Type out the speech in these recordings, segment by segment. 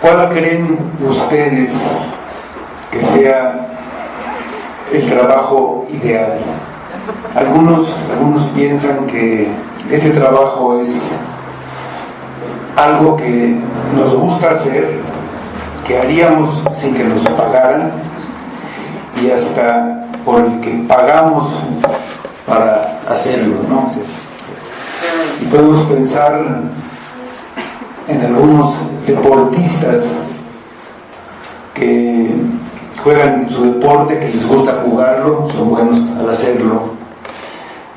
¿Cuál creen ustedes que sea el trabajo ideal? Algunos piensan que ese trabajo es algo que nos gusta hacer, que haríamos sin que nos pagaran y hasta por el que pagamos para hacerlo, ¿no? Y podemos pensar en algunos deportistas que juegan su deporte, que les gusta jugarlo, son buenos al hacerlo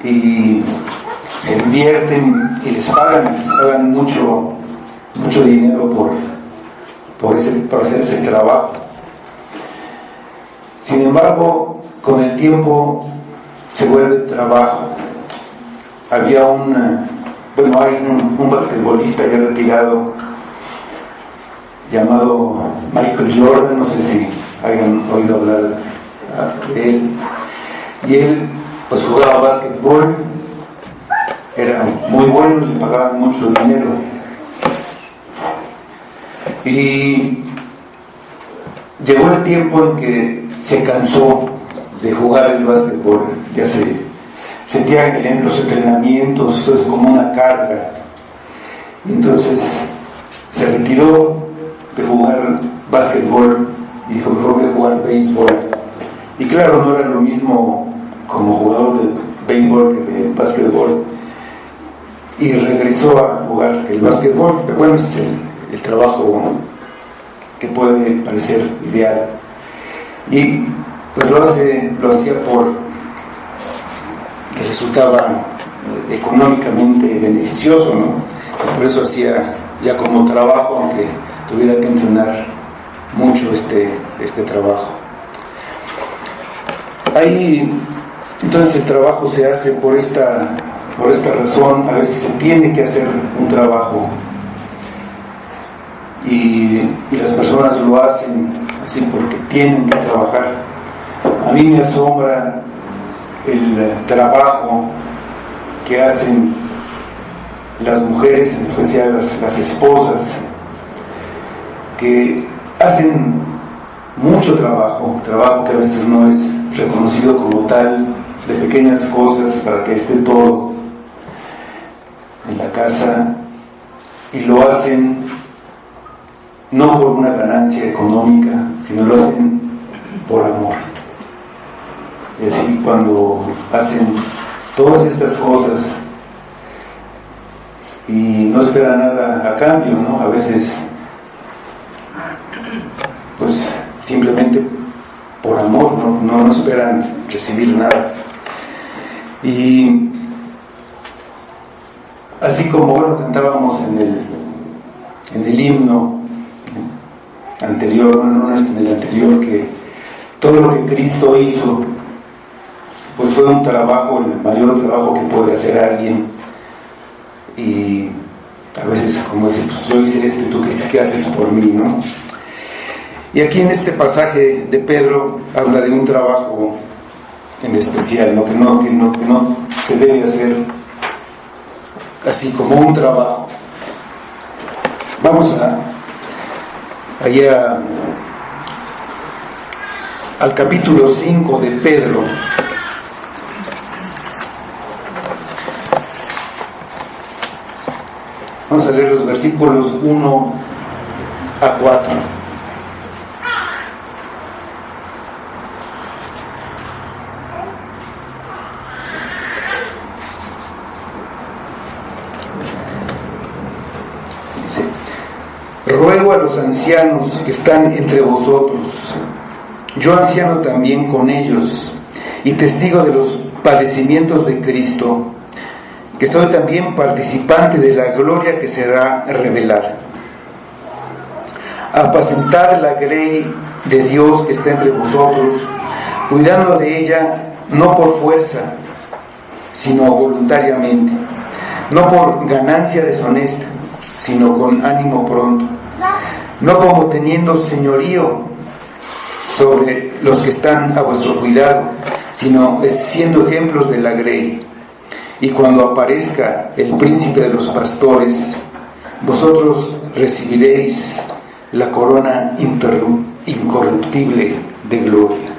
y se divierten y les pagan mucho dinero por hacer ese trabajo. Sin embargo, con el tiempo se vuelve trabajo. Hay un basquetbolista ya retirado llamado Michael Jordan, no sé si hayan oído hablar de él, y él pues jugaba básquetbol, era muy bueno, le pagaban mucho dinero, y llegó el tiempo en que se cansó de jugar el básquetbol, ya se sentía en los entrenamientos entonces como una carga, y entonces se retiró de jugar básquetbol y dijo: mejor voy a jugar béisbol. Y claro, no era lo mismo como jugador de béisbol que de básquetbol, y regresó a jugar el básquetbol. Pero bueno, es el trabajo que puede parecer ideal, y pues lo hacía que resultaba económicamente beneficioso, ¿no? Y por eso hacía ya como trabajo, aunque tuviera que entrenar mucho este trabajo. Entonces el trabajo se hace por esta razón. A veces se tiene que hacer un trabajo y las personas lo hacen así porque tienen que trabajar. A mí me asombra el trabajo que hacen las mujeres, en especial las esposas, que hacen mucho trabajo que a veces no es reconocido como tal, de pequeñas cosas para que esté todo en la casa, y lo hacen no por una ganancia económica, sino lo hacen por amor. Y así, cuando hacen todas estas cosas y no esperan nada a cambio, ¿no? A veces pues simplemente por amor, no esperan recibir nada. Y así como cantábamos en el himno anterior, en el anterior, que todo lo que Cristo hizo pues fue un trabajo, el mayor trabajo que puede hacer alguien, y a veces como dice, pues yo hice esto y tú qué haces por mí, ¿no? Y aquí en este pasaje de Pedro habla de un trabajo en especial, ¿no? Que no se debe hacer así como un trabajo. Vamos allá al capítulo 5 de Pedro. Vamos a leer los versículos 1 a 4. Dice: ruego a los ancianos que están entre vosotros, yo anciano también con ellos, y testigo de los padecimientos de Cristo, que soy también participante de la gloria que será revelada. Apacentad la grey de Dios que está entre vosotros, cuidando de ella no por fuerza, sino voluntariamente, no por ganancia deshonesta, sino con ánimo pronto, no como teniendo señorío sobre los que están a vuestro cuidado, sino siendo ejemplos de la grey. Y cuando aparezca el príncipe de los pastores, vosotros recibiréis la corona incorruptible de gloria.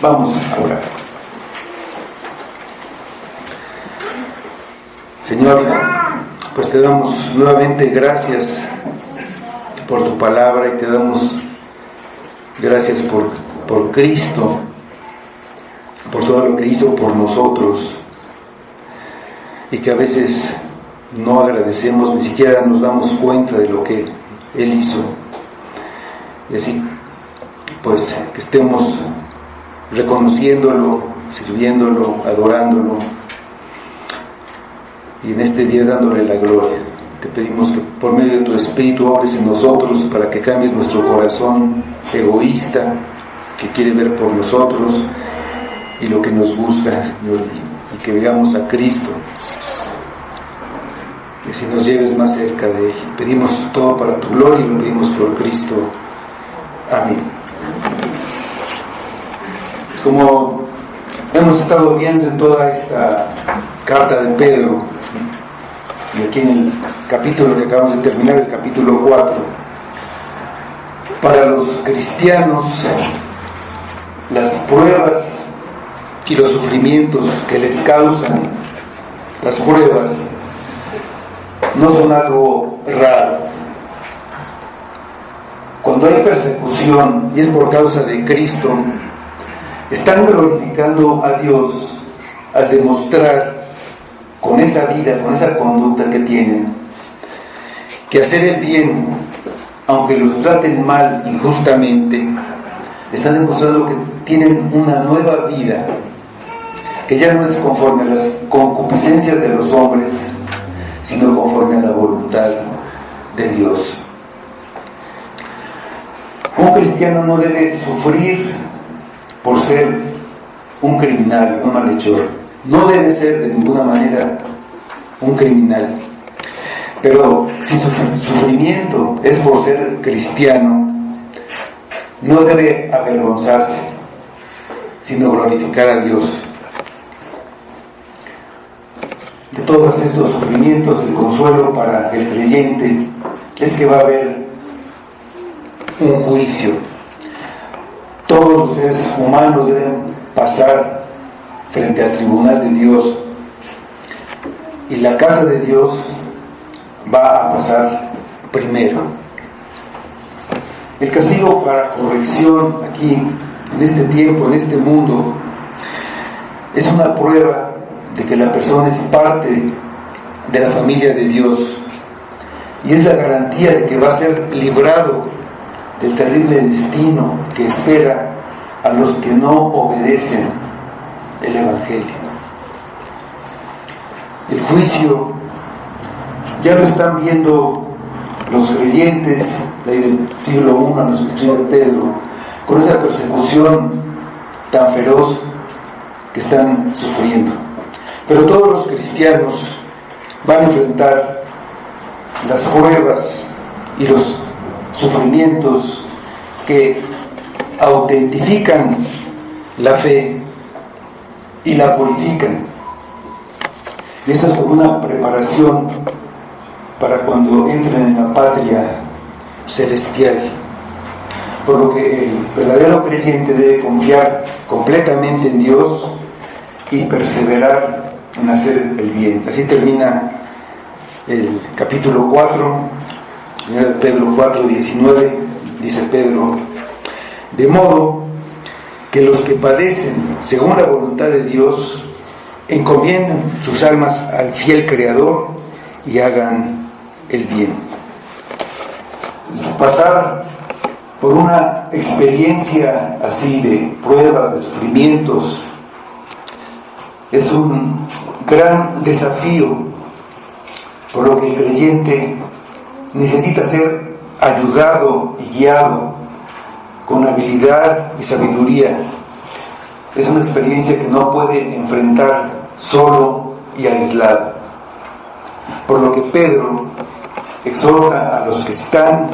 Vamos a orar. Señor, pues te damos nuevamente gracias por tu palabra y te damos gracias por Cristo, por todo lo que hizo por nosotros y que a veces no agradecemos, ni siquiera nos damos cuenta de lo que Él hizo. Y así, pues, que estemos reconociéndolo, sirviéndolo, adorándolo y en este día dándole la gloria. Te pedimos que por medio de tu Espíritu obres en nosotros para que cambies nuestro corazón egoísta que quiere ver por nosotros y lo que nos gusta, Señor, y que veamos a Cristo, que si nos lleves más cerca de Él. Pedimos todo para tu gloria y lo pedimos por Cristo. Amén. Es como hemos estado viendo en toda esta carta de Pedro, y aquí en el capítulo que acabamos de terminar, el capítulo 4, para los cristianos las pruebas y los sufrimientos que les causan las pruebas no son algo raro. Cuando hay persecución y es por causa de Cristo, están glorificando a Dios al demostrar con esa vida, con esa conducta que tienen, que hacer el bien, aunque los traten mal injustamente, están demostrando que tienen una nueva vida, que ya no es conforme a las concupiscencias de los hombres, sino conforme a la voluntad de Dios. Un cristiano no debe sufrir por ser un criminal, un malhechor. No debe ser de ninguna manera un criminal. Pero si su sufrimiento es por ser cristiano, no debe avergonzarse, sino glorificar a Dios. De todos estos sufrimientos, el consuelo para el creyente es que va a haber un juicio. Todos los seres humanos deben pasar frente al tribunal de Dios, y la casa de Dios va a pasar primero. El castigo para corrección aquí, en este tiempo, en este mundo, es una prueba de que la persona es parte de la familia de Dios, y es la garantía de que va a ser librado del terrible destino que espera a los que no obedecen el Evangelio. El juicio ya lo están viendo los creyentes del siglo I, a los que escribe Pedro, con esa persecución tan feroz que están sufriendo. Pero todos los cristianos van a enfrentar las pruebas y los sufrimientos que autentifican la fe y la purifican. Y esto es como una preparación para cuando entren en la patria celestial. Por lo que el verdadero creyente debe confiar completamente en Dios y perseverar en hacer el bien. Así termina el capítulo 4, de Pedro 4:19, dice Pedro: de modo que los que padecen según la voluntad de Dios encomienden sus almas al fiel Creador y hagan el bien. Pasar por una experiencia así de pruebas, de sufrimientos, es un gran desafío, por lo que el creyente necesita ser ayudado y guiado con habilidad y sabiduría. Es una experiencia que no puede enfrentar solo y aislado. Por lo que Pedro exhorta a los que están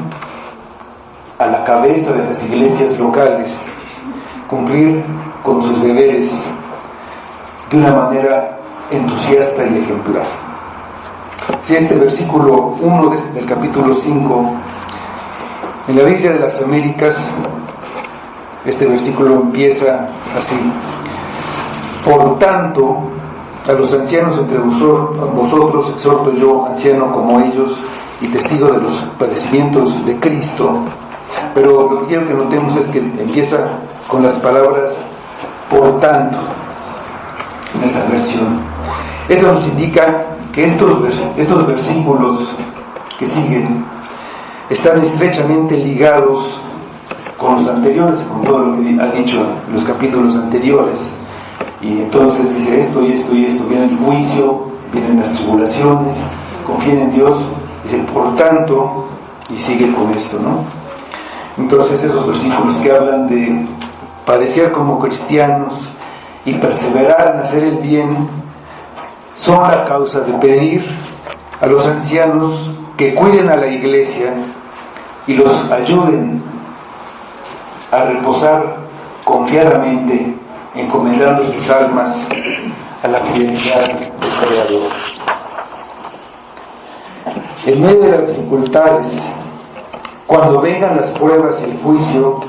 a la cabeza de las iglesias locales cumplir con sus deberes de una manera entusiasta y ejemplar. Si este versículo 1 del capítulo 5 En la Biblia de las Américas, este versículo empieza así: por tanto, a los ancianos entre vosotros exhorto yo, anciano como ellos y testigo de los padecimientos de Cristo. Pero lo que quiero que notemos es que empieza con las palabras por tanto en esa versión. Esto nos indica que estos versículos que siguen están estrechamente ligados con los anteriores, con todo lo que ha dicho en los capítulos anteriores. Y entonces dice esto y esto y esto: viene el juicio, vienen las tribulaciones, confíen en Dios, dice por tanto, y sigue con esto, ¿no? Entonces esos versículos que hablan de padecer como cristianos y perseverar en hacer el bien son la causa de pedir a los ancianos que cuiden a la iglesia y los ayuden a reposar confiadamente, encomendando sus almas a la fidelidad del Creador. En medio de las dificultades, cuando vengan las pruebas y el juicio,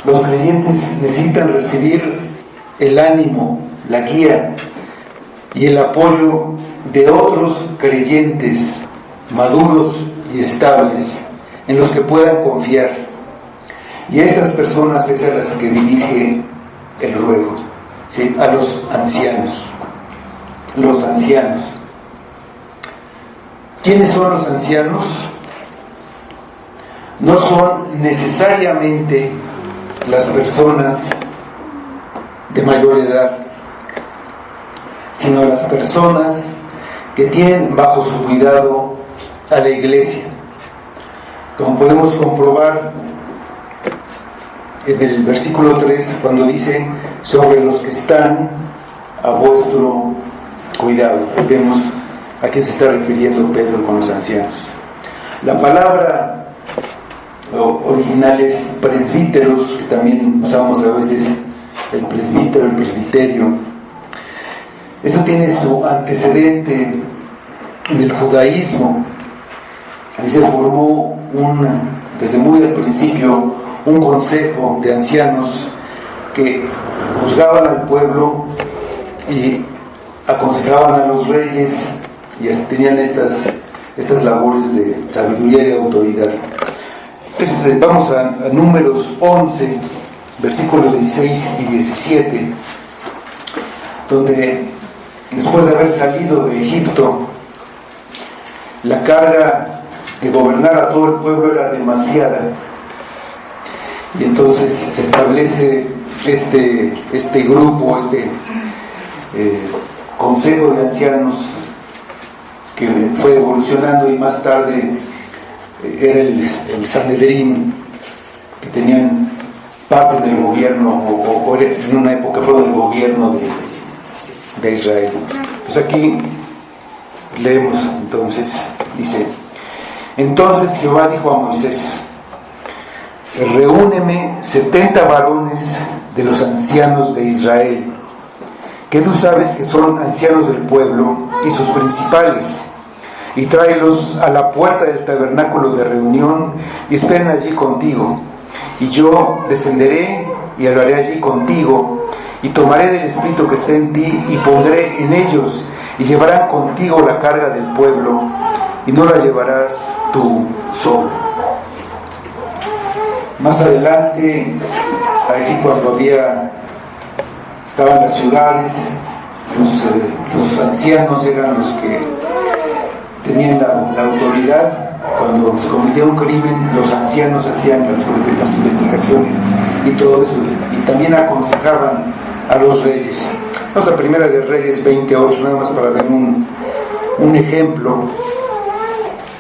los creyentes necesitan recibir el ánimo, la guía y el apoyo de otros creyentes maduros y estables en los que puedan confiar. Y a estas personas es a las que dirige el ruego, ¿sí? A los ancianos. Los ancianos. ¿Quiénes son los ancianos? No son necesariamente las personas de mayor edad, sino las personas que tienen bajo su cuidado a la iglesia. Como podemos comprobar en el versículo 3, cuando dice sobre los que están a vuestro cuidado. Ahí vemos a qué se está refiriendo Pedro con los ancianos. La palabra original es presbíteros, que también usamos a veces el presbítero, el presbiterio. Eso tiene su antecedente en el judaísmo. Ahí se formó desde muy al principio un consejo de ancianos que juzgaban al pueblo y aconsejaban a los reyes, y tenían estas labores de sabiduría y de autoridad. Entonces vamos a Números 11, versículos 16 y 17, donde después de haber salido de Egipto, la carga de gobernar a todo el pueblo era demasiada, y entonces se establece este grupo, consejo de ancianos, que fue evolucionando, y más tarde era el Sanedrín, que tenían parte del gobierno, o en una época fue del gobierno de Israel. Pues aquí leemos entonces, dice: entonces Jehová dijo a Moisés: reúneme 70 varones de los ancianos de Israel, que tú sabes que son ancianos del pueblo, y sus principales, y tráelos a la puerta del tabernáculo de reunión, y esperen allí contigo, y yo descenderé y hablaré allí contigo, y tomaré del espíritu que está en ti, y pondré en ellos, y llevarán contigo la carga del pueblo, y no la llevarás tú solo. Más adelante, así cuando estaban las ciudades, los ancianos eran los que tenían la autoridad. Cuando se cometía un crimen, los ancianos hacían las investigaciones y todo eso, y también aconsejaban a los reyes. Vamos a Primera de Reyes 28, nada más para ver un ejemplo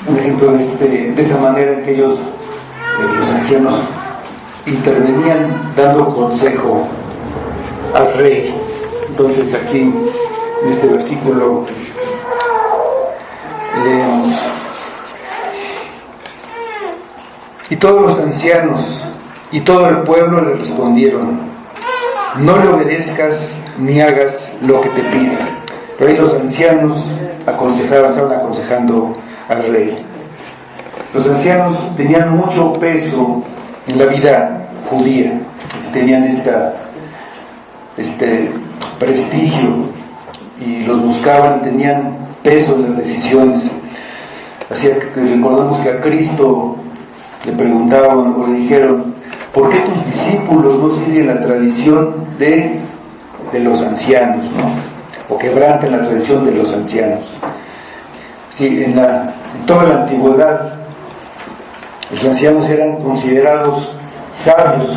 de esta manera en que ellos, los ancianos, intervenían dando consejo al rey. Entonces aquí en este versículo leemos: y todos los ancianos y todo el pueblo le respondieron: no le obedezcas ni hagas lo que te pide. Pero ahí los ancianos estaban aconsejando al rey. Los ancianos tenían mucho peso en la vida judía, tenían este prestigio y los buscaban, tenían peso en las decisiones. Así que recordamos que a Cristo le preguntaban o le dijeron: ¿por qué tus discípulos no siguen la tradición de los ancianos, ¿no? O quebrantan la tradición de los ancianos? Sí, en toda la antigüedad los ancianos eran considerados sabios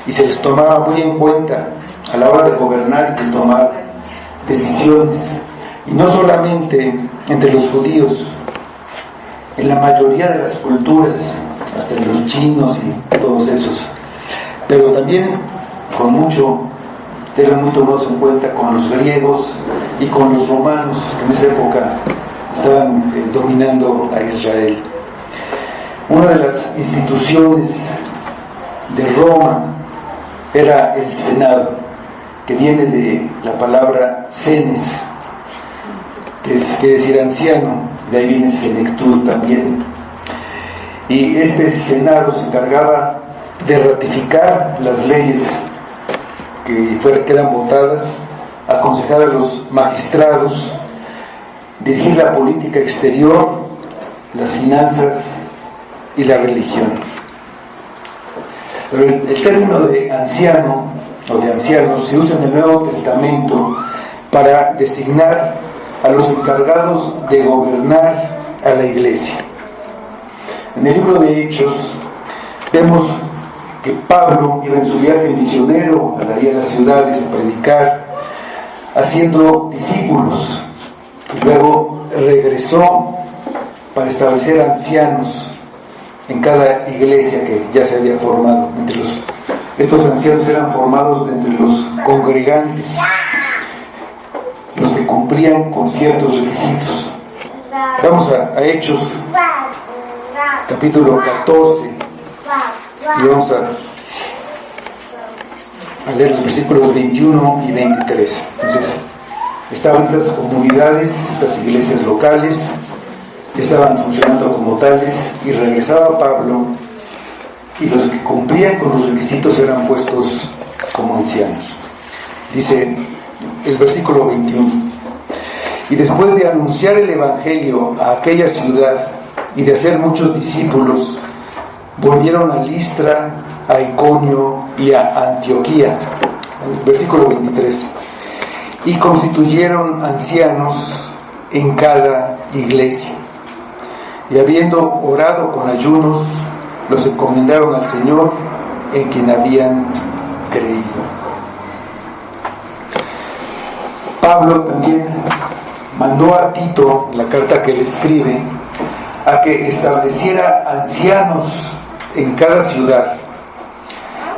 y se les tomaba muy en cuenta a la hora de gobernar y de tomar decisiones. Y no solamente entre los judíos, en la mayoría de las culturas, hasta en los chinos y todos esos, pero también eran muy tomados en cuenta con los griegos y con los romanos, que en esa época estaban dominando a Israel. Una de las instituciones de Roma era el Senado, que viene de la palabra senes, que quiere decir anciano, de ahí viene senectud también. Y este Senado se encargaba de ratificar las leyes que eran votadas, aconsejar a los magistrados, dirigir la política exterior, las finanzas y la religión. Pero el término de anciano o de ancianos se usa en el Nuevo Testamento para designar a los encargados de gobernar a la iglesia. En el libro de Hechos vemos que Pablo iba en su viaje misionero a las ciudades a predicar, haciendo discípulos, y luego regresó para establecer ancianos en cada iglesia que ya se había formado. Estos ancianos eran formados de entre los congregantes, los que cumplían con ciertos requisitos. Vamos a Hechos capítulo 14 y vamos a leer los versículos 21 y 23. Entonces, estaban estas comunidades, estas iglesias locales, estaban funcionando como tales, y regresaba Pablo, y los que cumplían con los requisitos eran puestos como ancianos. Dice el versículo 21: y después de anunciar el evangelio a aquella ciudad y de hacer muchos discípulos, volvieron a Listra, a Iconio y a Antioquía. Versículo 23: y constituyeron ancianos en cada iglesia, y habiendo orado con ayunos, los encomendaron al Señor, en quien habían creído. Pablo también mandó a Tito, en la carta que le escribe, a que estableciera ancianos en cada ciudad,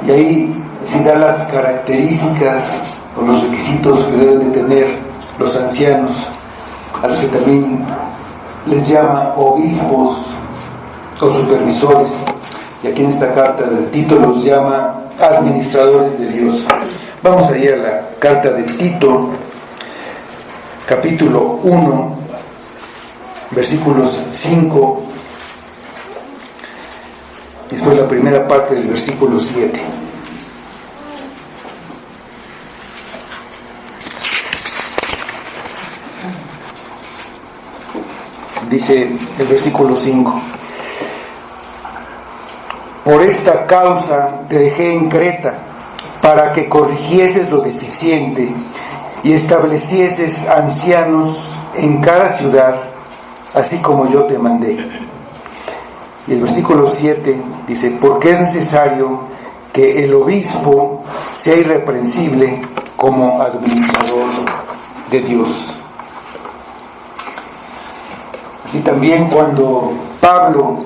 y ahí se da las características o los requisitos que deben de tener los ancianos, a los que también les llama obispos o supervisores, y aquí en esta carta de Tito los llama administradores de Dios. Vamos a ir a la carta de Tito, capítulo 1, versículos 5, y después la primera parte del versículo 7. Dice el versículo 5: por esta causa te dejé en Creta, para que corrigieses lo deficiente y establecieses ancianos en cada ciudad, así como yo te mandé. Y el versículo 7 dice: porque es necesario que el obispo sea irreprensible como administrador de Dios. Así también, cuando Pablo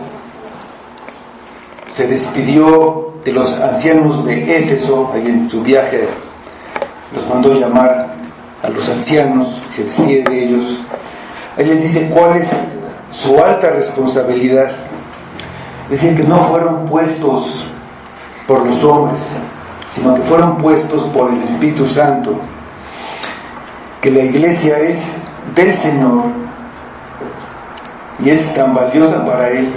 se despidió de los ancianos de Éfeso, ahí en su viaje los mandó llamar a los ancianos, se despide de ellos. Ahí les dice cuál es su alta responsabilidad. Es decir, que no fueron puestos por los hombres, sino que fueron puestos por el Espíritu Santo, que la iglesia es del Señor y es tan valiosa para Él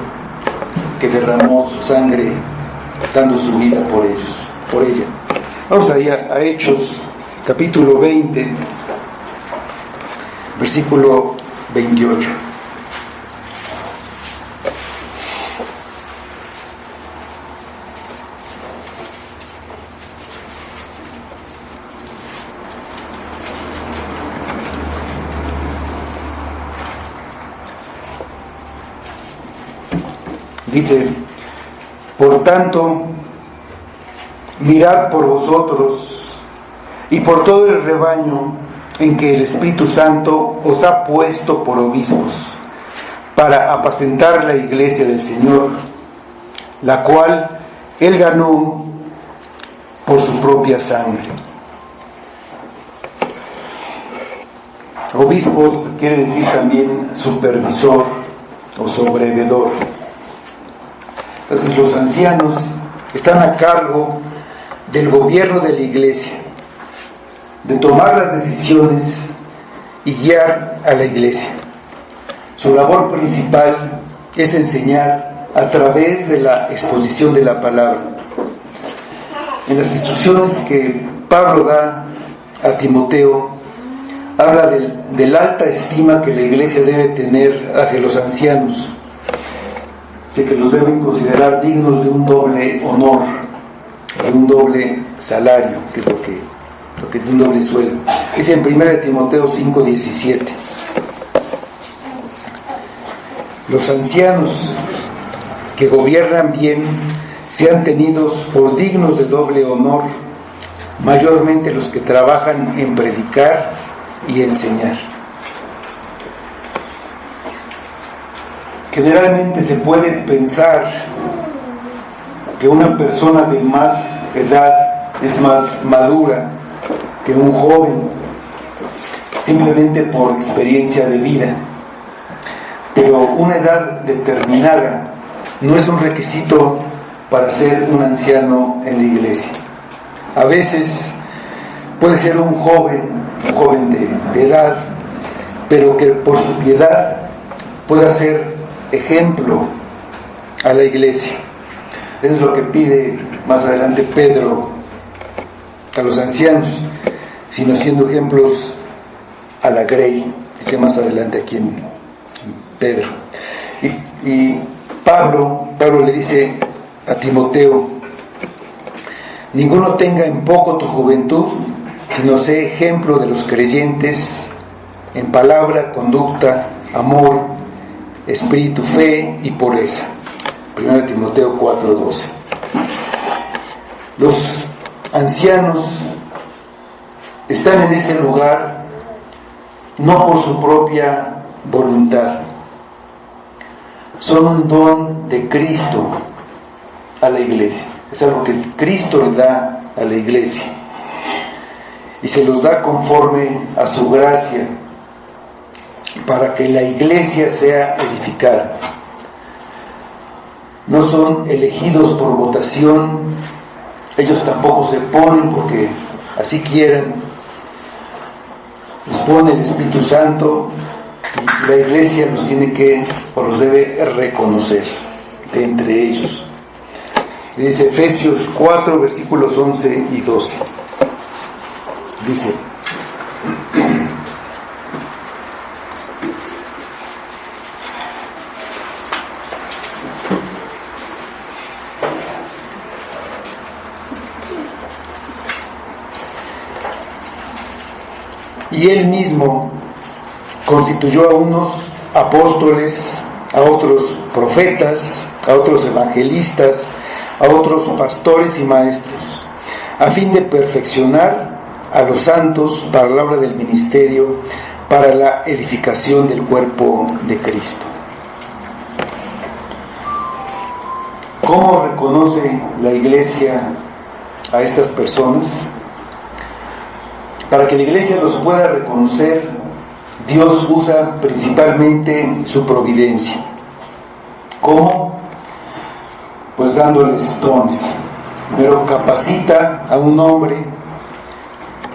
que derramó su sangre dando su vida por ellos, por ella. Vamos allá a Hechos, capítulo 20, versículo 28. Dice: por tanto, mirad por vosotros y por todo el rebaño en que el Espíritu Santo os ha puesto por obispos, para apacentar la iglesia del Señor, la cual Él ganó por su propia sangre. Obispos quiere decir también supervisor o sobrevedor. Entonces los ancianos están a cargo del gobierno de la iglesia, de tomar las decisiones y guiar a la iglesia. Su labor principal es enseñar a través de la exposición de la palabra. En las instrucciones que Pablo da a Timoteo, habla de la alta estima que la iglesia debe tener hacia los ancianos. Dice que los deben considerar dignos de un doble honor, de un doble salario, que es lo que es un doble sueldo. Dice en 1 Timoteo 5:17. Los ancianos que gobiernan bien sean tenidos por dignos de doble honor, mayormente los que trabajan en predicar y enseñar. Generalmente se puede pensar que una persona de más edad es más madura que un joven, simplemente por experiencia de vida. Pero una edad determinada no es un requisito para ser un anciano en la iglesia. A veces puede ser un joven de edad, pero que por su piedad pueda ser ejemplo a la iglesia. Eso es lo que pide más adelante Pedro a los ancianos, sino siendo ejemplos a la grey, dice más adelante aquí en Pedro. Y Pablo le dice a Timoteo: ninguno tenga en poco tu juventud, sino sé ejemplo de los creyentes en palabra, conducta, amor, espíritu, fe y pureza. 1 Timoteo 4:12. Los ancianos están en ese lugar no por su propia voluntad, son un don de Cristo a la iglesia. Es algo que Cristo le da a la iglesia y se los da conforme a su gracia, para que la iglesia sea edificada. No son elegidos por votación, ellos tampoco se ponen porque así quieren. Les pone el Espíritu Santo y la iglesia los tiene que, o los debe reconocer de entre ellos. Dice Efesios 4, versículos 11 y 12. Dice: y él mismo constituyó a unos apóstoles, a otros profetas, a otros evangelistas, a otros pastores y maestros, a fin de perfeccionar a los santos para la obra del ministerio, para la edificación del cuerpo de Cristo. ¿Cómo reconoce la iglesia a estas personas? Para que la iglesia los pueda reconocer, Dios usa principalmente su providencia. ¿Cómo? Pues dándoles dones. Primero capacita a un hombre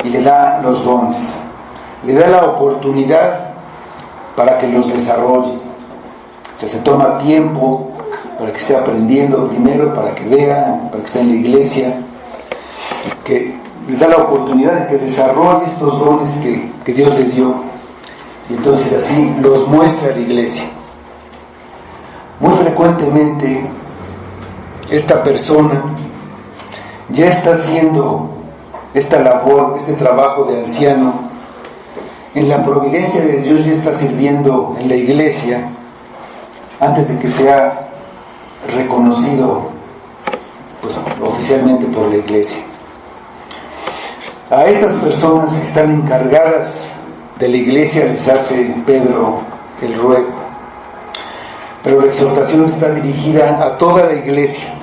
y le da los dones. Le da la oportunidad para que los desarrolle. O sea, se toma tiempo para que esté aprendiendo primero, para que vea, para que esté en la iglesia, que le da la oportunidad de que desarrolle estos dones que Dios le dio, y entonces así los muestra a la iglesia. Muy frecuentemente esta persona ya está haciendo esta labor, este trabajo de anciano, en la providencia de Dios, ya está sirviendo en la iglesia antes de que sea reconocido pues, oficialmente por la iglesia. A estas personas que están encargadas de la iglesia les hace Pedro el ruego, pero la exhortación está dirigida a toda la iglesia.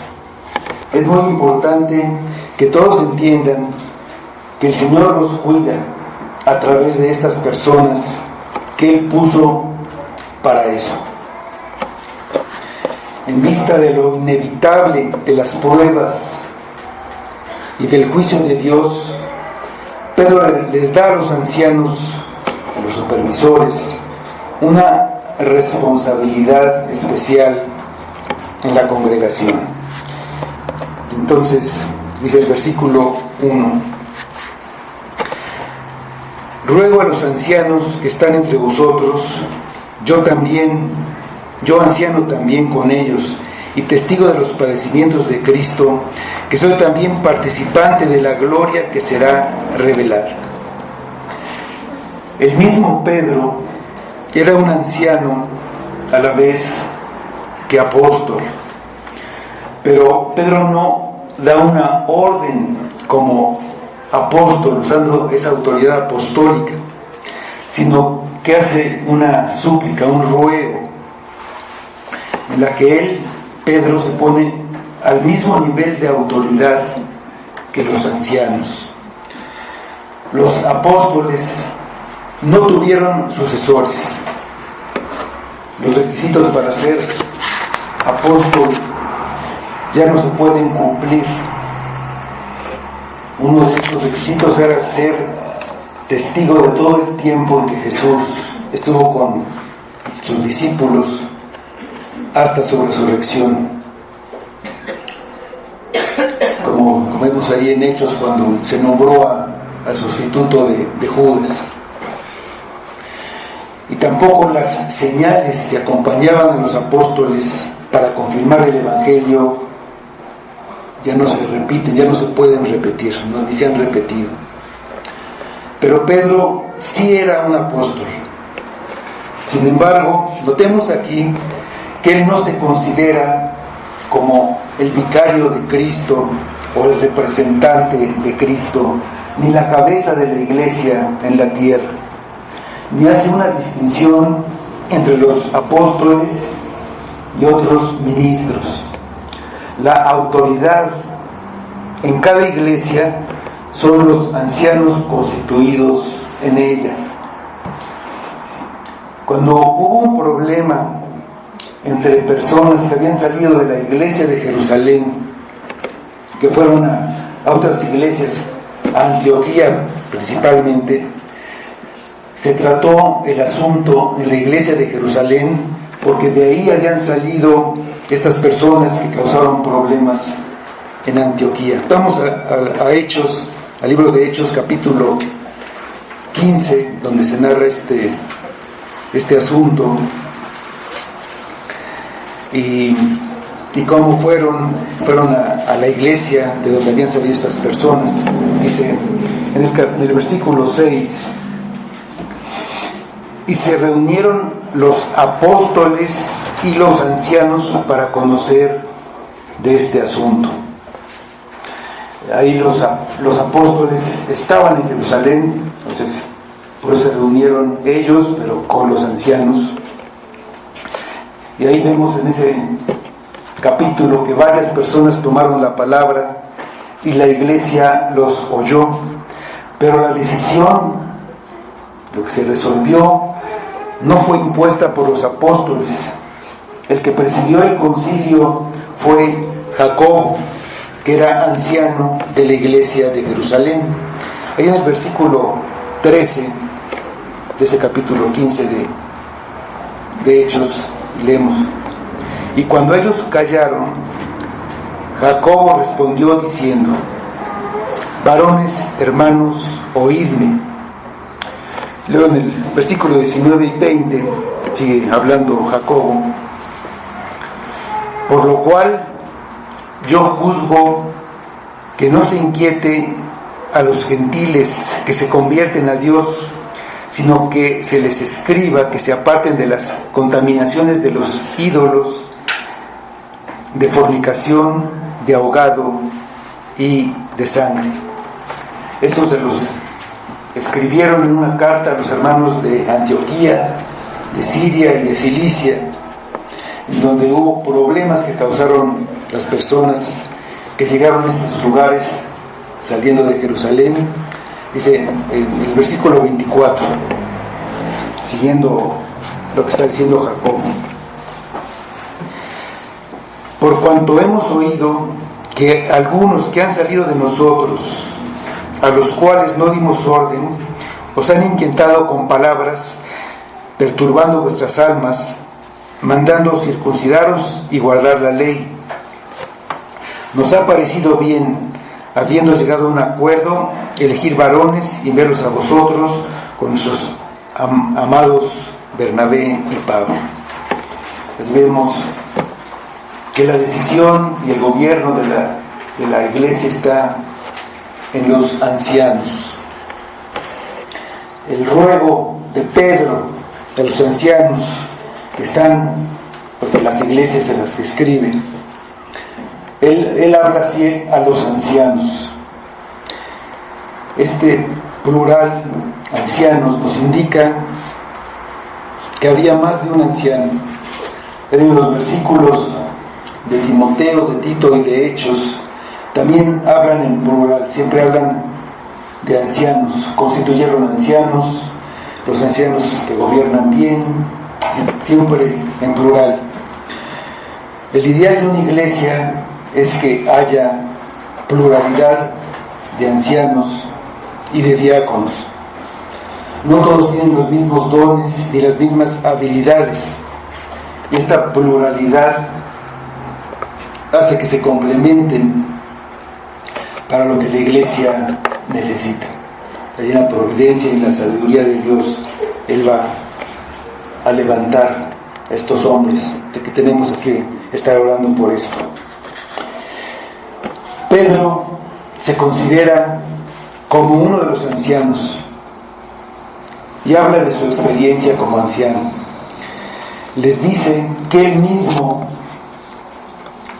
Es muy importante que todos entiendan que el Señor los cuida a través de estas personas que Él puso para eso. En vista de lo inevitable de las pruebas y del juicio de Dios, Pedro les da a los ancianos, a los supervisores, una responsabilidad especial en la congregación. Entonces, dice el versículo 1: ruego a los ancianos que están entre vosotros, yo anciano también con ellos, y testigo de los padecimientos de Cristo, que soy también participante de la gloria que será revelada. El mismo Pedro era un anciano a la vez que apóstol, pero Pedro no da una orden como apóstol usando esa autoridad apostólica, sino que hace una súplica, un ruego, en la que él, Pedro, se pone al mismo nivel de autoridad que los ancianos. Los apóstoles no tuvieron sucesores. Los requisitos para ser apóstol ya no se pueden cumplir. Uno de estos requisitos era ser testigo de todo el tiempo en que Jesús estuvo con sus discípulos hasta su resurrección. Como vemos ahí en Hechos, cuando se nombró al sustituto de Judas. Y tampoco las señales que acompañaban a los apóstoles para confirmar el Evangelio ya no se repiten, ya no se pueden repetir, ni se han repetido. Pero Pedro sí era un apóstol. Sin embargo, notemos aquí que él no se considera como el vicario de Cristo o el representante de Cristo, ni la cabeza de la iglesia en la tierra, ni hace una distinción entre los apóstoles y otros ministros. La autoridad en cada iglesia son los ancianos constituidos en ella. Cuando hubo un problema entre personas que habían salido de la iglesia de Jerusalén, que fueron a otras iglesias, a Antioquía principalmente, se trató el asunto en la iglesia de Jerusalén, porque de ahí habían salido estas personas que causaron problemas en Antioquía. Vamos a Hechos, al libro de Hechos, capítulo 15, donde se narra este asunto y cómo fueron a la iglesia de donde habían salido estas personas. Dice en el versículo 6: y se reunieron los apóstoles y los ancianos para conocer de este asunto. Ahí los apóstoles estaban en Jerusalén, entonces por eso se reunieron ellos, pero con los ancianos. Y ahí vemos en ese capítulo que varias personas tomaron la palabra y la iglesia los oyó, pero la decisión, lo que se resolvió, no fue impuesta por los apóstoles. El que presidió el concilio fue Jacobo, que era anciano de la iglesia de Jerusalén. Ahí en el versículo 13 de este capítulo 15 de Hechos leemos: Y cuando ellos callaron, Jacobo respondió diciendo: varones, hermanos, oídme. Luego en el versículo 19 y 20 sigue hablando Jacobo: por lo cual yo juzgo que no se inquiete a los gentiles que se convierten a Dios, sino que se les escriba que se aparten de las contaminaciones de los ídolos, de fornicación, de ahogado y de sangre. Esos se los escribieron en una carta a los hermanos de Antioquía, de Siria y de Cilicia, en donde hubo problemas que causaron las personas que llegaron a estos lugares saliendo de Jerusalén. Dice en el versículo 24, siguiendo lo que está diciendo Jacobo: por cuanto hemos oído que algunos que han salido de nosotros, a los cuales no dimos orden, os han inquietado con palabras, perturbando vuestras almas, mandando circuncidaros y guardar la ley. Nos ha parecido bien, habiendo llegado a un acuerdo, elegir varones y enviarlos a vosotros con nuestros amados Bernabé y Pablo. Pues vemos que la decisión y el gobierno de la iglesia está en los ancianos. El ruego de Pedro a los ancianos que están pues en las iglesias en las que escribe, él habla así a los ancianos. Este plural, ancianos, nos indica que había más de un anciano. En los versículos de Timoteo, de Tito y de Hechos también hablan en plural, siempre hablan de ancianos, constituyeron ancianos, los ancianos que gobiernan bien, siempre en plural. El ideal de una iglesia es que haya pluralidad de ancianos y de diáconos. No todos tienen los mismos dones ni las mismas habilidades. Esta pluralidad hace que se complementen para lo que la iglesia necesita. Allí en la providencia y en la sabiduría de Dios, Él va a levantar a estos hombres, de que tenemos que estar orando por esto. Pedro se considera como uno de los ancianos y habla de su experiencia como anciano. Les dice que él mismo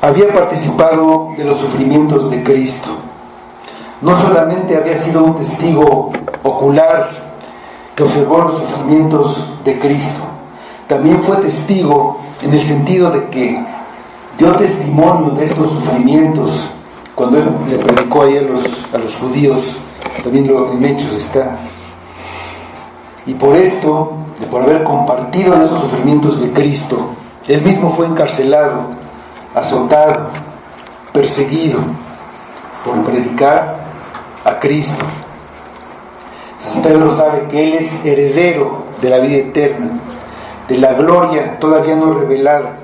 había participado de los sufrimientos de Cristo. No solamente había sido un testigo ocular que observó los sufrimientos de Cristo, también fue testigo en el sentido de que dio testimonio de estos sufrimientos cuando él le predicó ahí a los judíos. También en Hechos está. Y por esto, por haber compartido esos sufrimientos de Cristo, él mismo fue encarcelado, azotado, perseguido por predicar a Cristo. Entonces Pedro sabe que él es heredero de la vida eterna, de la gloria todavía no revelada,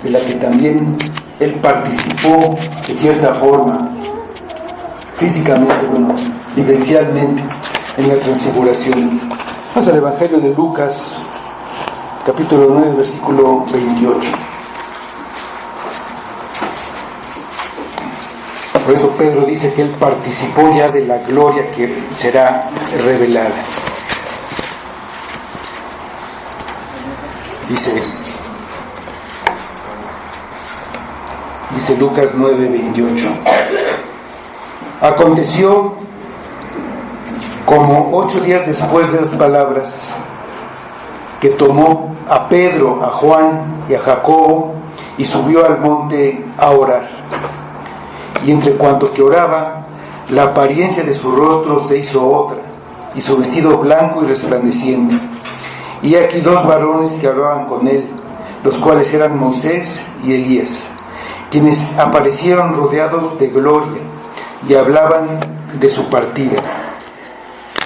de la que también él participó de cierta forma, físicamente, vivencialmente, en la transfiguración. Vamos al Evangelio de Lucas, capítulo 9, versículo 28. Por eso Pedro dice que él participó ya de la gloria que será revelada. Dice Lucas 9, 28. Aconteció como 8 días después de las palabras que tomó a Pedro, a Juan y a Jacobo y subió al monte a orar. Y entre cuanto que oraba, la apariencia de su rostro se hizo otra, y su vestido blanco y resplandeciente. Y aquí 2 varones que hablaban con él, los cuales eran Moisés y Elías, quienes aparecieron rodeados de gloria y hablaban de su partida,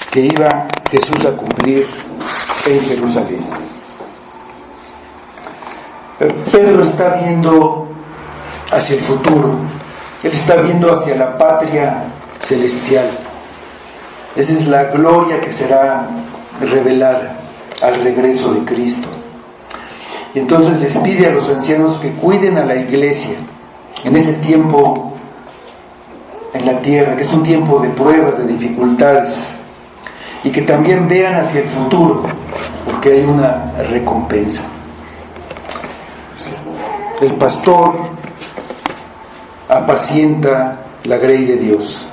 que iba Jesús a cumplir en Jerusalén. Pedro está viendo hacia el futuro, él está viendo hacia la patria celestial. Esa es la gloria que será revelada al regreso de Cristo. Y entonces les pide a los ancianos que cuiden a la iglesia en ese tiempo en la tierra, que es un tiempo de pruebas, de dificultades, y que también vean hacia el futuro, porque hay una recompensa. El pastor apacienta la grey de Dios.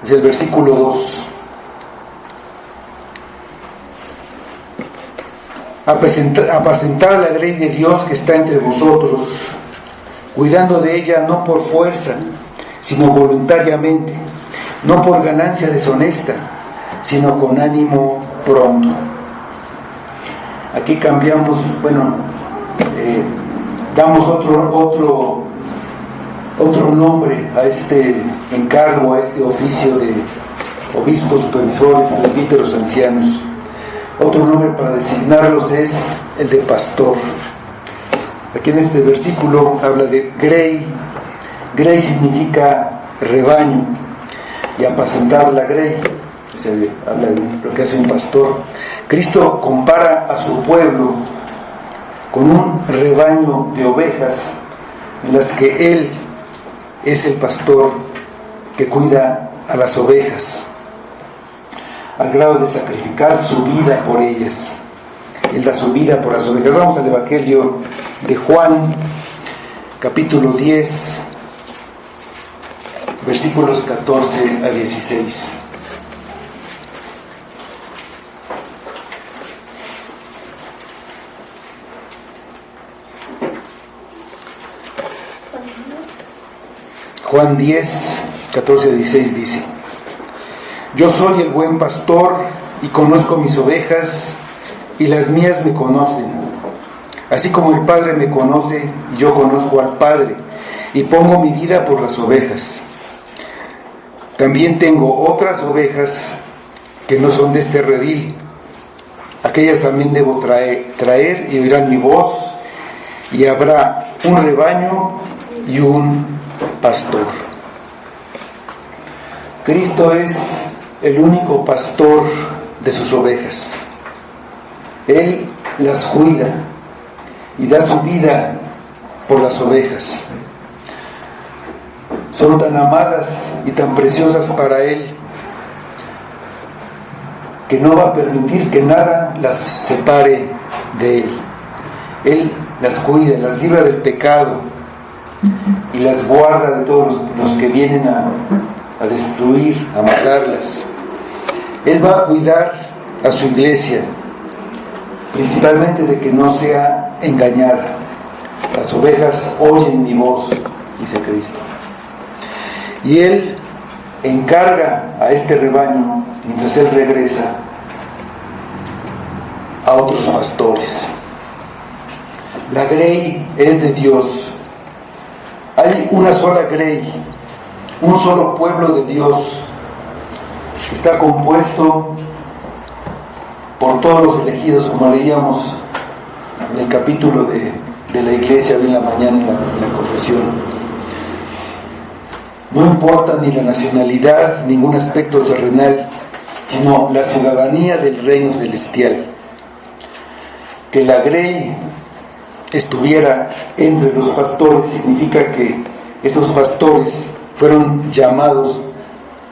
Es el versículo 2. Apacentar a la grey de Dios que está entre vosotros, cuidando de ella no por fuerza, sino voluntariamente, no por ganancia deshonesta, sino con ánimo pronto. Aquí cambiamos, damos otro nombre a este encargo, a este oficio de obispos, supervisores, presbíteros, ancianos. Otro nombre para designarlos es el de pastor. Aquí en este versículo habla de grey. Grey significa rebaño, y apacentar la grey, habla de lo que hace un pastor. Cristo compara a su pueblo con un rebaño de ovejas en las que Él es el pastor que cuida a las ovejas, al grado de sacrificar su vida por ellas. Él da su vida por las ovejas. Vamos al Evangelio de Juan, capítulo 10, versículos 14 a 16. Juan 10, 14 a 16 dice: Yo soy el buen pastor y conozco mis ovejas, y las mías me conocen. Así como el Padre me conoce, y yo conozco al Padre, y pongo mi vida por las ovejas. También tengo otras ovejas que no son de este redil. Aquellas también debo traer y oirán mi voz, y habrá un rebaño y un pastor. Cristo es el único pastor de sus ovejas. Él las cuida y da su vida por las ovejas. Son tan amadas y tan preciosas para Él que no va a permitir que nada las separe de Él. Él las cuida, las libra del pecado y las guarda de todos los que vienen a destruir, a matarlas. Él va a cuidar a su iglesia, principalmente de que no sea engañada. Las ovejas oyen mi voz, dice Cristo. Y Él encarga a este rebaño, mientras Él regresa, a otros pastores. La grey es de Dios. Hay una sola grey, un solo pueblo de Dios. Está compuesto por todos los elegidos, como leíamos en el capítulo de la iglesia hoy en la mañana en la confesión. No importa ni la nacionalidad, ningún aspecto terrenal, sino la ciudadanía del reino celestial. Que la grey estuviera entre los pastores significa que estos pastores fueron llamados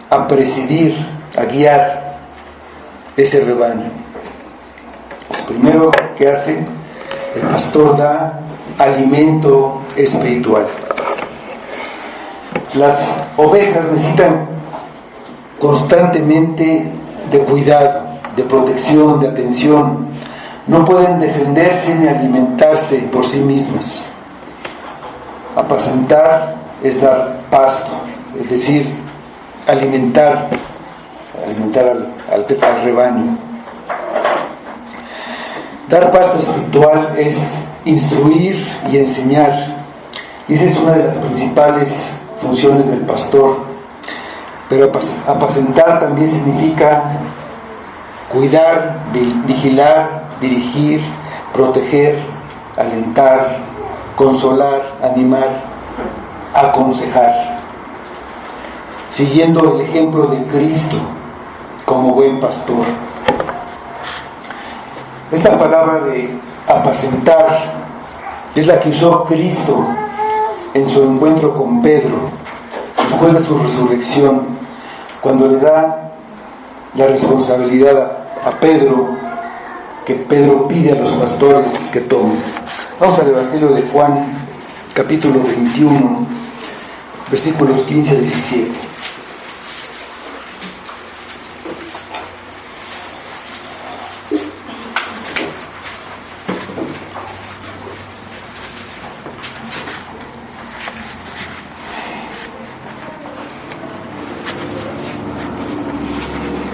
a presidir, a guiar ese rebaño. Lo primero que hace, el pastor da alimento espiritual. Las ovejas necesitan constantemente de cuidado, de protección, de atención. No pueden defenderse ni alimentarse por sí mismas. Apacentar es dar pasto, es decir, alimentar al rebaño. Dar pasto espiritual es instruir y enseñar. Y esa es una de las principales funciones del pastor. Pero apacentar también significa cuidar, vigilar, dirigir, proteger, alentar, consolar, animar, aconsejar, siguiendo el ejemplo de Cristo como buen pastor. Esta palabra de apacentar es la que usó Cristo en su encuentro con Pedro, después de su resurrección, cuando le da la responsabilidad a Pedro, que Pedro pide a los pastores que tomen. Vamos al Evangelio de Juan, capítulo 21, versículos 15 a 17.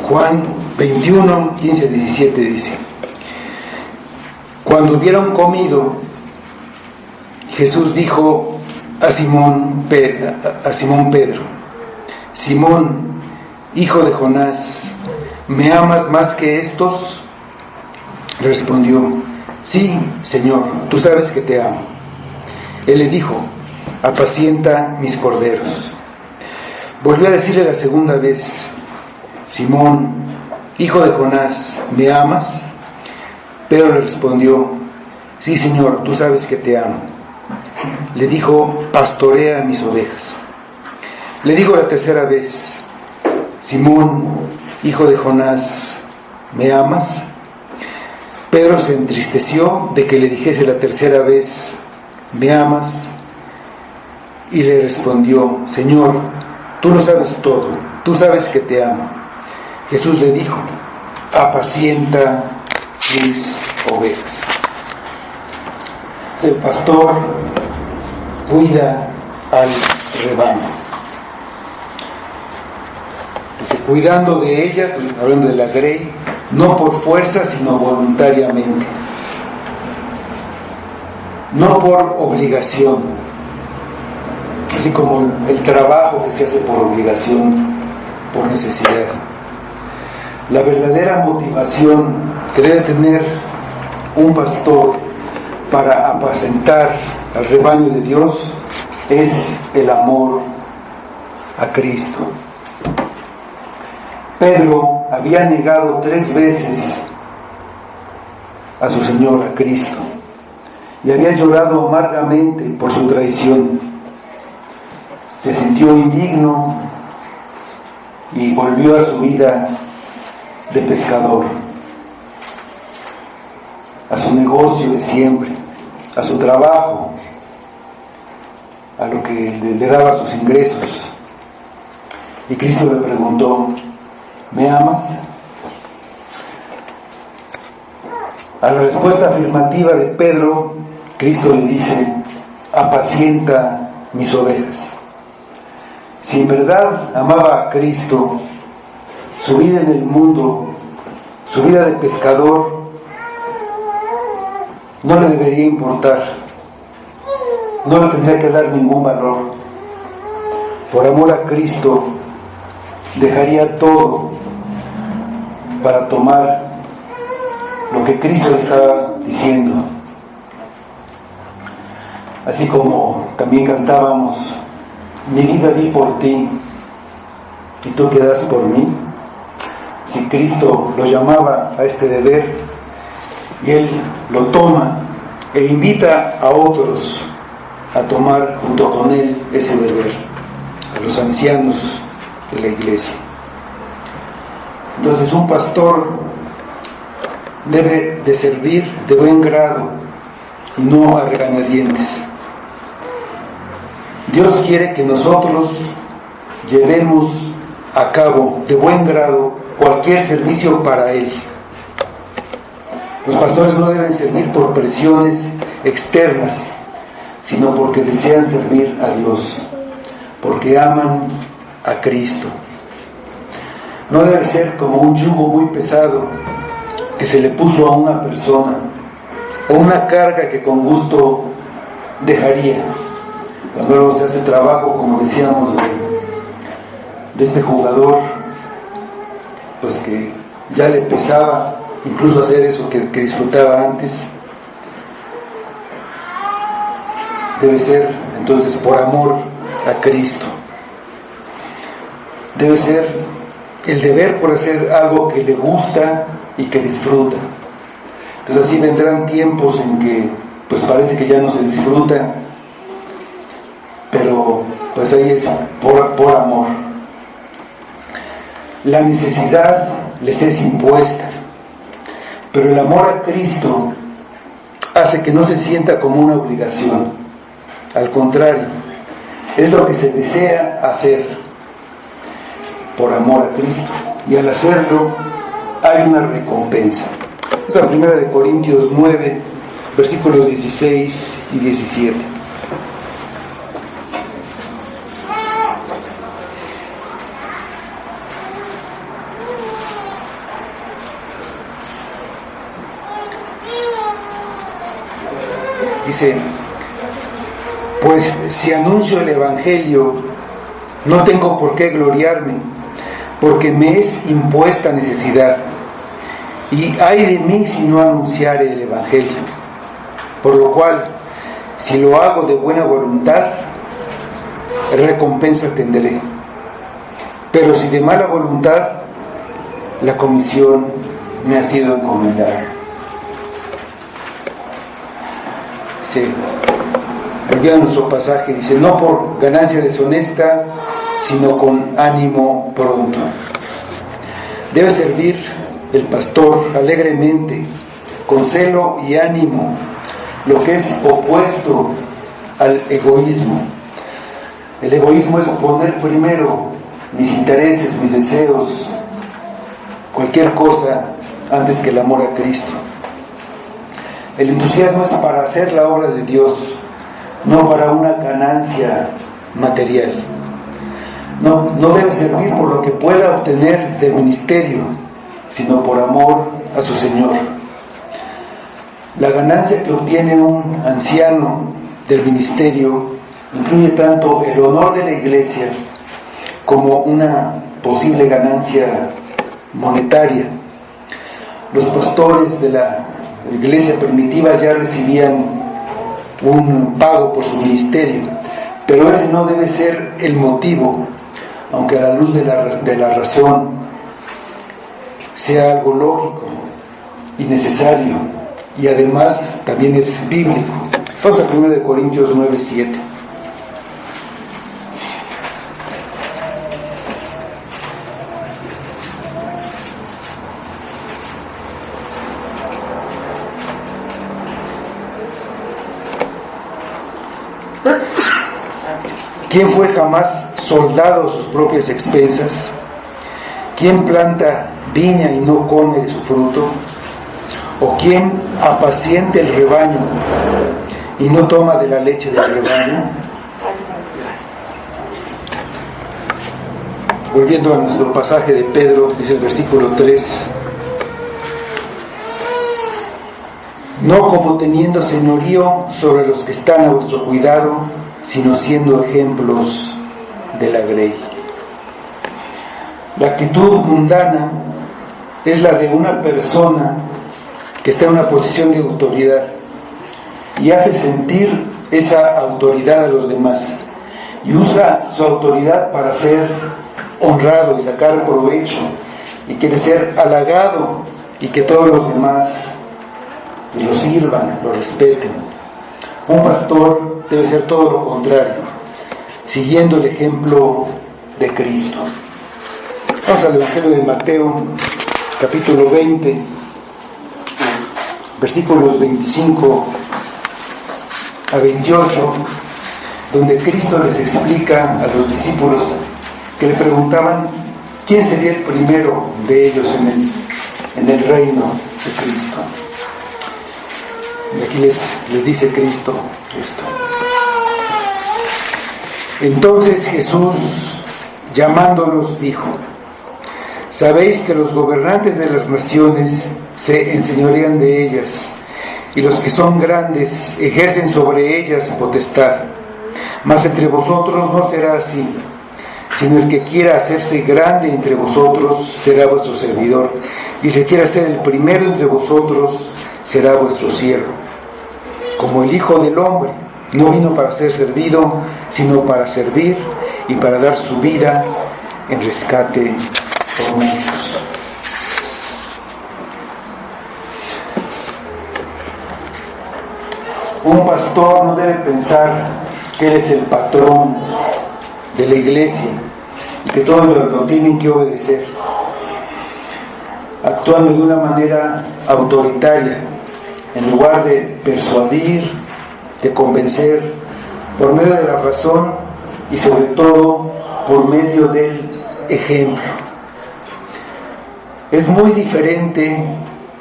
Juan 21, 15 a 17 dice: Cuando hubieron comido, Jesús dijo a Simón Pedro: Simón, hijo de Jonás, ¿me amas más que estos? Le respondió: Sí, Señor, tú sabes que te amo. Él le dijo: apacienta mis corderos. Volvió a decirle la segunda vez: Simón, hijo de Jonás, ¿me amas? Pedro le respondió: sí, Señor, tú sabes que te amo. Le dijo: pastorea mis ovejas. Le dijo la tercera vez: Simón, hijo de Jonás, ¿me amas? Pedro se entristeció de que le dijese la tercera vez: ¿me amas? Y le respondió: Señor, tú lo sabes todo, tú sabes que te amo. Jesús le dijo: apacienta mis ovejas. El pastor cuida al rebaño. Dice, cuidando de ella, hablando de la grey, no por fuerza, sino voluntariamente. No por obligación. Así como el trabajo que se hace por obligación, por necesidad. La verdadera motivación que debe tener un pastor para apacentar al rebaño de Dios es el amor a Cristo. Pedro había negado 3 veces a su Señor, a Cristo, y había llorado amargamente por su traición. Se sintió indigno y volvió a su vida de pescador, a su negocio de siempre, a su trabajo, a lo que le daba sus ingresos. Y Cristo le preguntó: ¿me amas? A la respuesta afirmativa de Pedro, Cristo le dice: apacienta mis ovejas. Si en verdad amaba a Cristo, su vida en el mundo, su vida de pescador, no le debería importar, no le tendría que dar ningún valor. Por amor a Cristo, dejaría todo para tomar lo que Cristo le estaba diciendo. Así como también cantábamos: mi vida di por ti y tú quedas por mí. Si Cristo lo llamaba a este deber y Él lo toma e invita a otros a tomar junto con Él ese deber, a los ancianos de la iglesia. Entonces un pastor debe de servir de buen grado y no a regañadientes. Dios quiere que nosotros llevemos a cabo de buen grado cualquier servicio para Él. Los pastores no deben servir por presiones externas, sino porque desean servir a Dios, porque aman a Cristo. No debe ser como un yugo muy pesado que se le puso a una persona, o una carga que con gusto dejaría. Cuando luego se hace trabajo, como decíamos, de este jugador, pues que ya le pesaba incluso hacer eso que disfrutaba antes, debe ser entonces por amor a Cristo. Debe ser el deber por hacer algo que le gusta y que disfruta. Entonces así vendrán tiempos en que pues parece que ya no se disfruta, pero pues ahí es por amor. La necesidad les es impuesta, pero el amor a Cristo hace que no se sienta como una obligación. Al contrario, es lo que se desea hacer por amor a Cristo, y al hacerlo hay una recompensa. Es la 1 Corintios 9, versículos 16 y 17. Dice: pues si anuncio el Evangelio, no tengo por qué gloriarme, porque me es impuesta necesidad, y ay de mí si no anunciare el Evangelio. Por lo cual, si lo hago de buena voluntad, recompensa tendré. Pero si de mala voluntad, la comisión me ha sido encomendada. Sí. Volviendo a nuestro pasaje, dice: no por ganancia deshonesta, sino con ánimo pronto. Debe servir el pastor alegremente, con celo y ánimo, lo que es opuesto al egoísmo. El egoísmo es poner primero mis intereses, mis deseos, cualquier cosa antes que el amor a Cristo. El entusiasmo es para hacer la obra de Dios, no para una ganancia material. No debe servir por lo que pueda obtener del ministerio, sino por amor a su Señor. La ganancia que obtiene un anciano del ministerio incluye tanto el honor de la iglesia como una posible ganancia monetaria. Los pastores de la iglesia primitiva ya recibían un pago por su ministerio, pero ese no debe ser el motivo, aunque a la luz de la razón sea algo lógico y necesario, y además también es bíblico. Vamos a 1 Corintios 9, 7. ¿Quién fue jamás soldado a sus propias expensas? ¿Quién planta viña y no come de su fruto? ¿O quién apacienta el rebaño y no toma de la leche del rebaño? Volviendo a nuestro pasaje de Pedro, dice el versículo 3: no como teniendo señorío sobre los que están a vuestro cuidado, sino siendo ejemplos de la grey. La actitud mundana es la de una persona que está en una posición de autoridad y hace sentir esa autoridad a los demás, y usa su autoridad para ser honrado y sacar provecho, y quiere ser halagado y que todos los demás lo sirvan, lo respeten. Un pastor debe ser todo lo contrario, siguiendo el ejemplo de Cristo. Vamos al Evangelio de Mateo, capítulo 20, versículos 25 a 28, donde Cristo les explica a los discípulos que le preguntaban quién sería el primero de ellos en el reino de Cristo. Y aquí les dice Cristo esto. Entonces Jesús, llamándolos, dijo: sabéis que los gobernantes de las naciones se enseñorean de ellas, y los que son grandes ejercen sobre ellas potestad. Mas entre vosotros no será así, sino el que quiera hacerse grande entre vosotros será vuestro servidor, y el que quiera ser el primero entre vosotros será vuestro siervo. Como el Hijo del Hombre No vino para ser servido, sino para servir y para dar su vida en rescate por muchos. Un pastor no debe pensar que él es el patrón de la iglesia y que todos lo tienen que obedecer, actuando de una manera autoritaria, en lugar de persuadir, de convencer, por medio de la razón y sobre todo por medio del ejemplo. Es muy diferente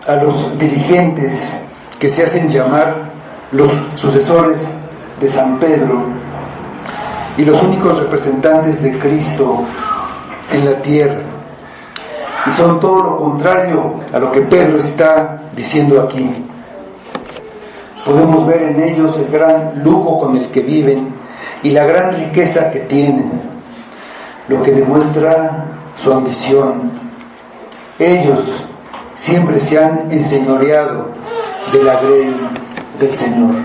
a los dirigentes que se hacen llamar los sucesores de San Pedro y los únicos representantes de Cristo en la tierra. Y son todo lo contrario a lo que Pedro está diciendo aquí. Podemos ver en ellos el gran lujo con el que viven y la gran riqueza que tienen, lo que demuestra su ambición. Ellos siempre se han enseñoreado de la grey del Señor.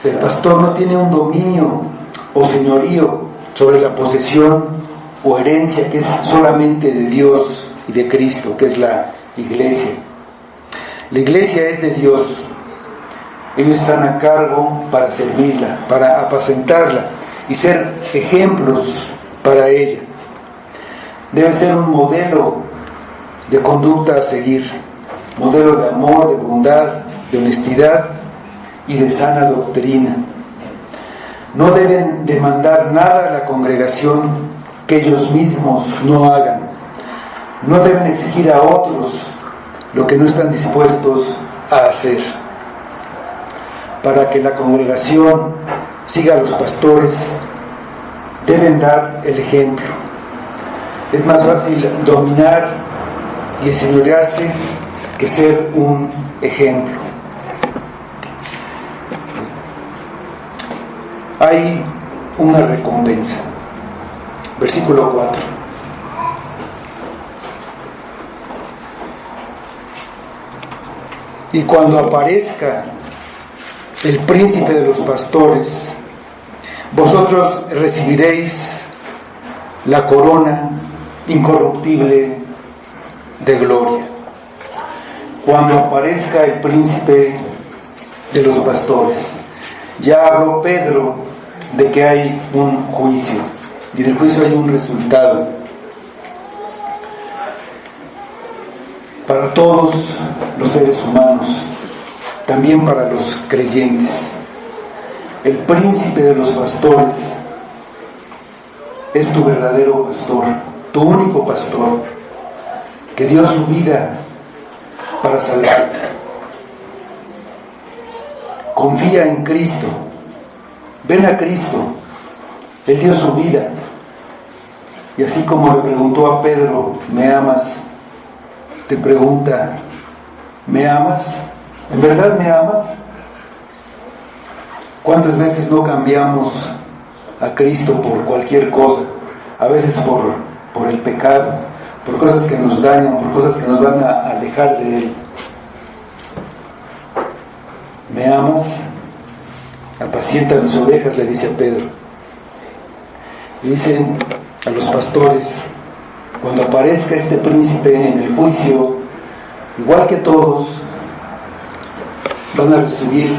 El pastor no tiene un dominio o señorío sobre la posesión o herencia que es solamente de Dios y de Cristo, que es la iglesia. La iglesia es de Dios. Ellos están a cargo para servirla, para apacentarla y ser ejemplos para ella. Debe ser un modelo de conducta a seguir, modelo de amor, de bondad, de honestidad y de sana doctrina. No deben demandar nada a la congregación que ellos mismos no hagan. No deben exigir a otros lo que no están dispuestos a hacer. Para que la congregación siga a los pastores, deben dar el ejemplo. Es más fácil dominar y enseñorearse que ser un ejemplo. Hay una recompensa. Versículo 4. Y cuando aparezca el príncipe de los pastores, vosotros recibiréis la corona incorruptible de gloria. Cuando aparezca el príncipe de los pastores. Ya habló Pedro de que hay un juicio, y del juicio hay un resultado para todos los seres humanos, también para los creyentes. El príncipe de los pastores es tu verdadero pastor, tu único pastor, que dio su vida para salvarte. Confía en Cristo, ven a Cristo. Él dio su vida, y así como le preguntó a Pedro, ¿me amas?, te pregunta, ¿me amas? ¿En verdad me amas? ¿Cuántas veces no cambiamos a Cristo por cualquier cosa? A veces por el pecado, por cosas que nos dañan, por cosas que nos van a alejar de Él. ¿Me amas? Apacienta mis ovejas, le dice a Pedro. Y dicen a los pastores, cuando aparezca este príncipe en el juicio, igual que todos, van a recibir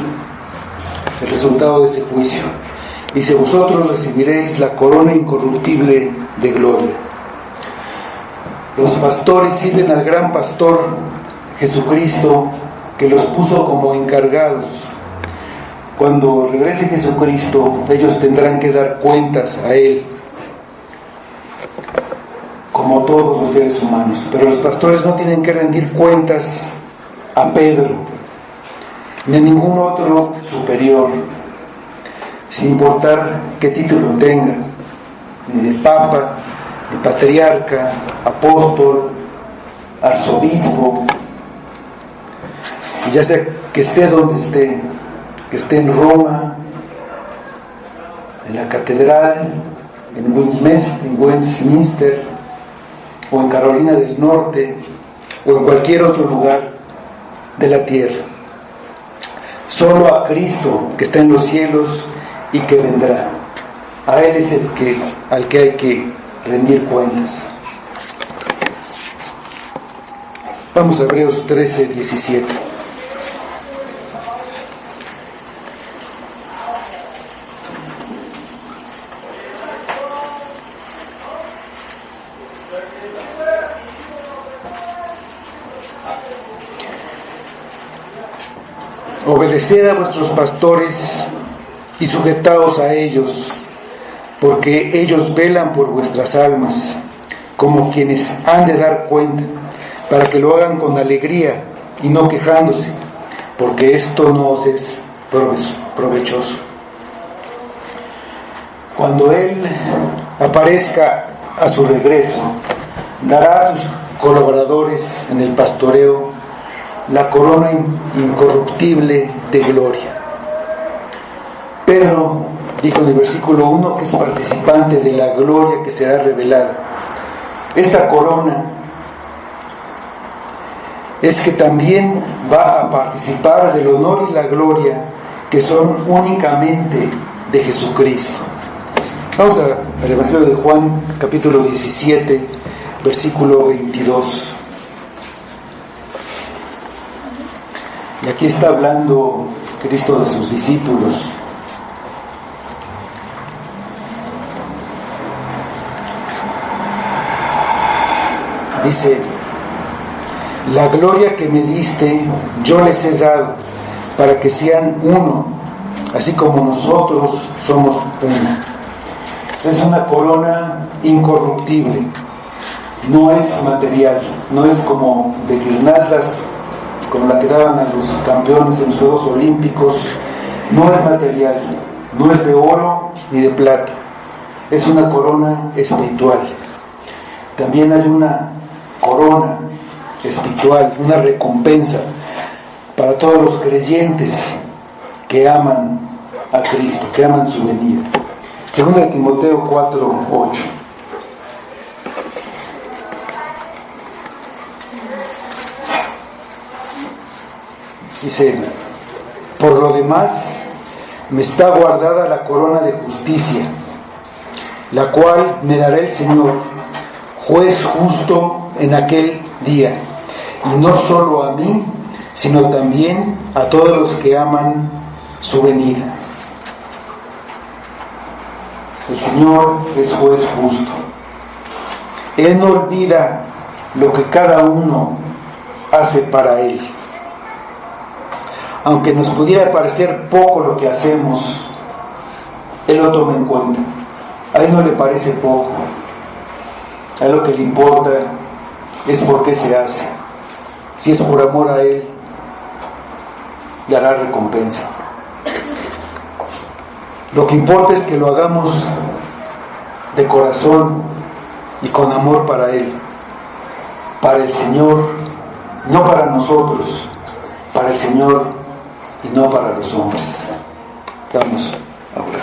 el resultado de ese juicio. Dice, vosotros recibiréis la corona incorruptible de gloria. Los pastores sirven al gran pastor Jesucristo, que los puso como encargados. Cuando regrese Jesucristo, ellos tendrán que dar cuentas a Él, como todos los seres humanos. Pero los pastores no tienen que rendir cuentas a Pedro, ni a ningún otro superior, sin importar qué título tenga, ni de papa, ni patriarca, apóstol, arzobispo. Y ya sea que esté donde esté, que esté en Roma, en la catedral, en Westminster, o en Carolina del Norte, o en cualquier otro lugar de la tierra. solo a Cristo que está en los cielos y que vendrá. A Él es al que hay que rendir cuentas. Vamos a Hebreos 13, 17. Obedeced a vuestros pastores y sujetaos a ellos, porque ellos velan por vuestras almas, como quienes han de dar cuenta, para que lo hagan con alegría y no quejándose, porque esto no os es provechoso. Cuando Él aparezca a su regreso, dará a sus colaboradores en el pastoreo la corona incorruptible de gloria. Pedro dijo en el versículo 1 que es participante de la gloria que será revelada. Esta corona es que también va a participar del honor y la gloria que son únicamente de Jesucristo. Vamos al Evangelio de Juan, capítulo 17, versículo 22. Y aquí está hablando Cristo de sus discípulos. Dice: la gloria que me diste yo les he dado, para que sean uno, así como nosotros somos uno. Es una corona incorruptible, no es material, no es como de guirnaldas, como la que daban a los campeones en los Juegos Olímpicos. No es material, no es de oro ni de plata, es una corona espiritual. También hay una corona espiritual, una recompensa para todos los creyentes que aman a Cristo, que aman su venida. Segunda de Timoteo 4, 8. Dice: por lo demás me está guardada la corona de justicia, la cual me dará el Señor, juez justo en aquel día, y no solo a mí, sino también a todos los que aman su venida. El Señor es juez justo. Él no olvida lo que cada uno hace para Él. Aunque nos pudiera parecer poco lo que hacemos, Él lo toma en cuenta. A Él no le parece poco. A Él lo que le importa es por qué se hace. Si es por amor a Él, dará recompensa. Lo que importa es que lo hagamos de corazón y con amor para Él, para el Señor, no para nosotros, para el Señor y no para los hombres. Vamos a orar.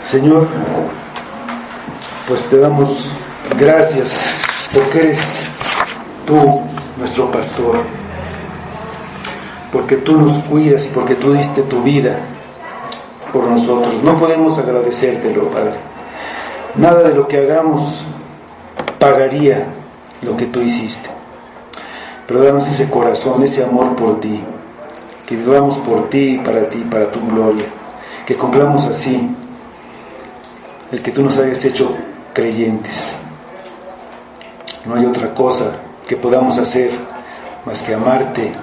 Señor, pues te damos gracias porque eres tú nuestro pastor, porque tú nos cuidas y porque tú diste tu vida por nosotros. No podemos agradecértelo, Padre. Nada de lo que hagamos pagaría lo que tú hiciste. Pero danos ese corazón, ese amor por ti, que vivamos por ti, para tu gloria, que cumplamos así el que tú nos hayas hecho creyentes. No hay otra cosa que podamos hacer más que amarte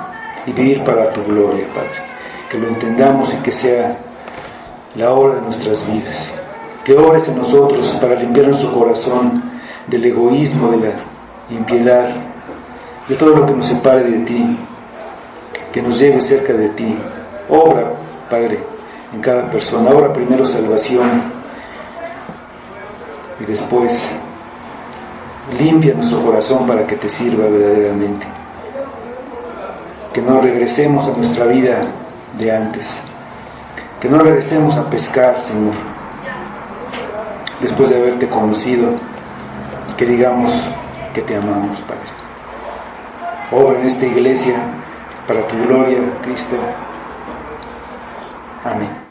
y vivir para tu gloria, Padre. Que lo entendamos y que sea la obra de nuestras vidas. Que obres en nosotros para limpiar nuestro corazón del egoísmo, de la impiedad, de todo lo que nos separe de ti, que nos lleve cerca de ti. Obra, Padre, en cada persona. Obra primero salvación y después limpia nuestro corazón para que te sirva verdaderamente. Que no regresemos a nuestra vida de antes. Que no regresemos a pescar, Señor, después de haberte conocido, y que digamos que te amamos, Padre. obra en esta iglesia para tu gloria, Cristo. Amén.